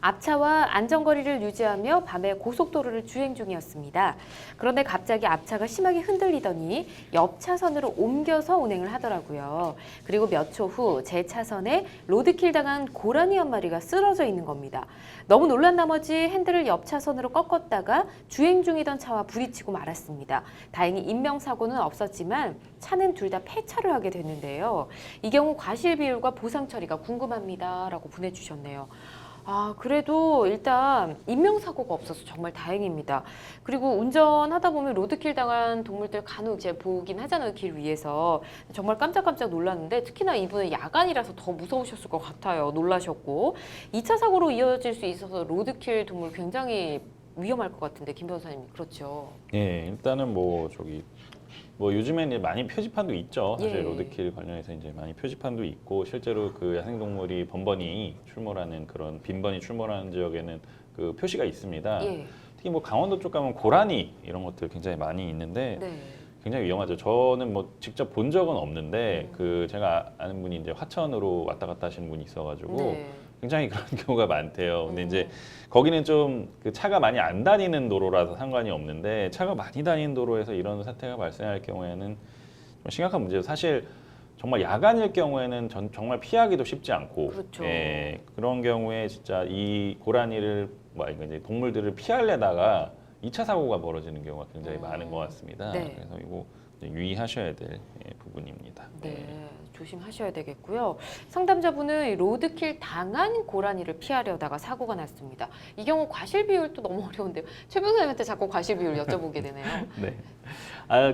앞차와 안전거리를 유지하며 밤에 고속도로를 주행 중이었습니다. 그런데 갑자기 앞차가 심하게 흔들리더니 옆 차선으로 옮겨서 운행을 하더라고요. 그리고 몇 초 후 제 차선에 로드킬 당한 고라니 한 마리가 쓰러져 있는 겁니다. 너무 놀란 나머지 핸들을 옆 차선으로 꺾었다가 주행 중이던 차와 부딪히고 말았습니다. 다행히 인명사고는 없었지만 차는 둘 다 폐차를 하게 됐는데요. 이 경우 과실 비율과 보상 처리가 궁금합니다. 라고 보내주셨네요. 그래도 일단 인명사고가 없어서 정말 다행입니다. 그리고 운전하다 보면 로드킬 당한 동물들 간혹 이제 보긴 하잖아요, 길 위에서. 정말 깜짝깜짝 놀랐는데 특히나 이분은 야간이라서 더 무서우셨을 것 같아요. 놀라셨고. 2차 사고로 이어질 수 있어서 로드킬 동물 굉장히 위험할 것 같은데, 김 변호사님, 그렇죠? 예, 일단은 뭐 요즘에는 이제 많이 표지판도 있죠. 사실 예. 로드킬 관련해서 이제 많이 표지판도 있고 실제로 그 야생동물이 번번이 출몰하는 그런 빈번히 출몰하는 지역에는 그 표시가 있습니다. 예. 특히 뭐 강원도 쪽 가면 고라니 이런 것들 굉장히 많이 있는데 네. 굉장히 위험하죠. 저는 뭐 직접 본 적은 없는데 그 제가 아는 분이 이제 화천으로 왔다 갔다 하시는 분이 있어가지고 네. 굉장히 그런 경우가 많대요. 근데 이제 거기는 좀 그 차가 많이 안 다니는 도로라서 상관이 없는데 차가 많이 다니는 도로에서 이런 사태가 발생할 경우에는 좀 심각한 문제죠. 사실 정말 야간일 경우에는 정말 피하기도 쉽지 않고 그렇죠. 예, 그런 경우에 진짜 이 고라니를 이거 이제 동물들을 피하려다가 2차 사고가 벌어지는 경우가 굉장히 많은 것 같습니다. 네. 그래서 이거 이제 유의하셔야 될 부분입니다. 네, 조심하셔야 되겠고요. 상담자분은 로드킬 당한 고라니를 피하려다가 사고가 났습니다. 이 경우 과실 비율도 너무 어려운데요. 최 변호사님한테 자꾸 과실 비율 여쭤보게 되네요. 네.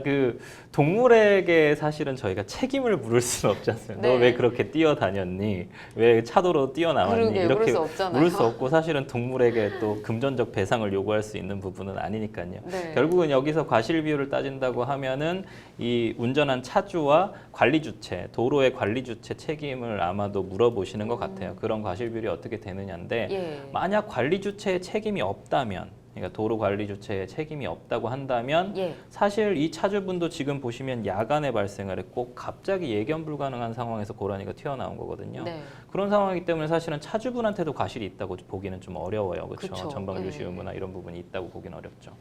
그 동물에게 사실은 저희가 책임을 물을 수는 없지 않습니까? 네. 너 왜 그렇게 뛰어다녔니? 왜 차도로 뛰어나왔니? 그러게요. 이렇게 물을 수 없잖아요. 물을 수 없고 사실은 동물에게 또 금전적 배상을 요구할 수 있는 부분은 아니니까요. 네. 결국은 여기서 과실 비율을 따진다고 하면은 이 운전한 차주와 관리 주체, 도로의 관리 주체 책임을 아마도 물어보시는 것 같아요. 그런 과실 비율이 어떻게 되느냐인데 예. 만약 관리 주체의 책임이 없다면 그러니까 도로 관리 주체에 책임이 없다고 한다면 예. 사실 이 차주분도 지금 보시면 야간에 발생을 했고 갑자기 예견 불가능한 상황에서 고라니가 튀어나온 거거든요. 네. 그런 상황이기 때문에 사실은 차주분한테도 과실이 있다고 보기는 좀 어려워요. 그렇죠? 그쵸. 전방주시 네. 의무나 이런 부분이 있다고 보기는 어렵죠.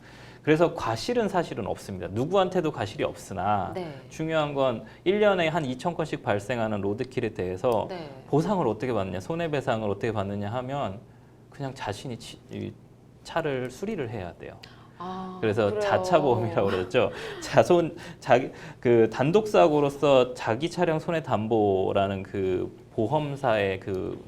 그래서 과실은 사실은 없습니다. 누구한테도 과실이 없으나 네. 중요한 건 1년에 한 2,000건씩 발생하는 로드킬에 대해서 네. 보상을 어떻게 받느냐, 손해배상을 어떻게 받느냐 하면 그냥 자신이 이 차를 수리를 해야 돼요. 그래서 그래요. 자차보험이라고 그러죠. 그 단독 사고로서 자기 차량 손해 담보라는 그 보험사의 그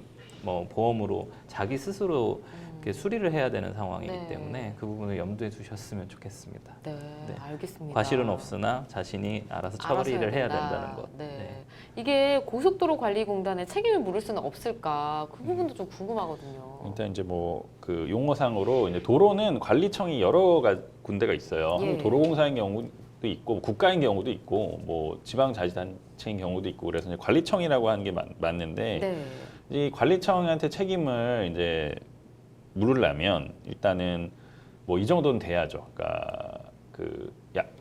뭐 보험으로 자기 스스로 이렇게 수리를 해야 되는 상황이기 네. 때문에 그 부분을 염두에 두셨으면 좋겠습니다. 네, 네. 알겠습니다. 과실은 없으나 자신이 알아서 처리를 해야 된다는 것. 네. 이게 고속도로 관리공단에 책임을 물을 수는 없을까? 그 부분도 좀 궁금하거든요. 일단 이제 뭐 그 용어상으로 이제 도로는 관리청이 여러 군데가 있어요. 예. 도로공사인 경우도 있고 국가인 경우도 있고 뭐 지방자치단체인 경우도 있고 그래서 이제 관리청이라고 하는 게 맞는데 네. 이 관리청한테 책임을 이제 물으려면 일단은 뭐 이 정도는 돼야죠. 그러니까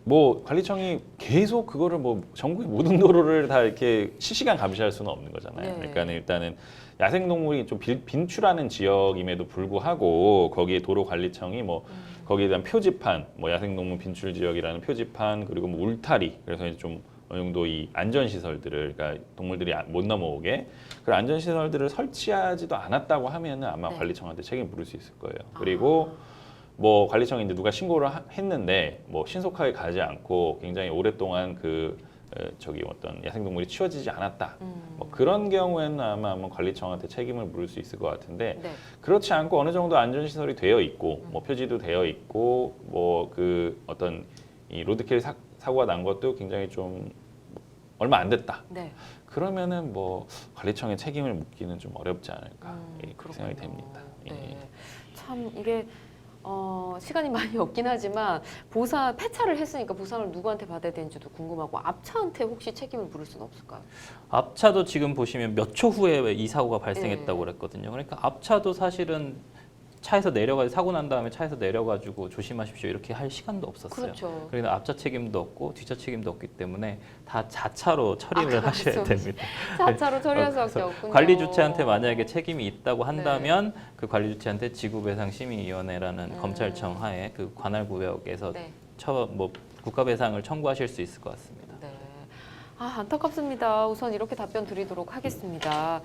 뭐 관리청이 계속 그거를 뭐 전국의 모든 도로를 다 이렇게 실시간 감시할 수는 없는 거잖아요. 네. 그러니까 일단은 야생동물이 좀 빈출하는 지역임에도 불구하고 거기에 도로관리청이 뭐 거기에 대한 표지판, 뭐 야생동물 빈출 지역이라는 표지판 그리고 뭐 울타리 그래서 이제 좀 어느 정도 이 안전시설들을 그러니까 동물들이 못 넘어오게 그런 안전시설들을 설치하지도 않았다고 하면은 아마 네. 관리청한테 책임 물을 수 있을 거예요. 그리고 뭐 관리청이 이제 누가 신고를 했는데 뭐 신속하게 가지 않고 굉장히 오랫동안 어떤 야생동물이 치워지지 않았다. 뭐 그런 경우에는 아마 관리청한테 책임을 물을 수 있을 것 같은데 네. 그렇지 않고 어느 정도 안전시설이 되어 있고 뭐 표지도 되어 있고 뭐 그 어떤 이 로드킬 사고가 난 것도 굉장히 좀 얼마 안 됐다. 네. 그러면은 뭐 관리청에 책임을 묻기는 좀 어렵지 않을까 그렇게 그렇군요. 생각이 됩니다. 예. 네. 참 이게 시간이 많이 없긴 하지만 폐차를 했으니까 보상을 누구한테 받아야 되는지도 궁금하고 앞차한테 혹시 책임을 물을 수는 없을까요? 앞차도 지금 보시면 몇 초 후에 이 사고가 발생했다고 네. 그랬거든요. 그러니까 앞차도 사실은 차에서 내려가 사고 난 다음에 차에서 내려가지고 조심하십시오 이렇게 할 시간도 없었어요. 그렇죠. 그래서 앞차 책임도 없고 뒤차 책임도 없기 때문에 다 자차로 처리를 아, 하셔야 그렇죠. 됩니다. 자차로 처리할 수밖에 그래서 없군요. 관리 주체한테 만약에 책임이 있다고 네. 한다면 그 관리 주체한테 지구배상심의위원회라는 검찰청 하에 그 관할구역에서 네. 뭐 국가배상을 청구하실 수 있을 것 같습니다. 네. 아, 안타깝습니다. 우선 이렇게 답변 드리도록 하겠습니다.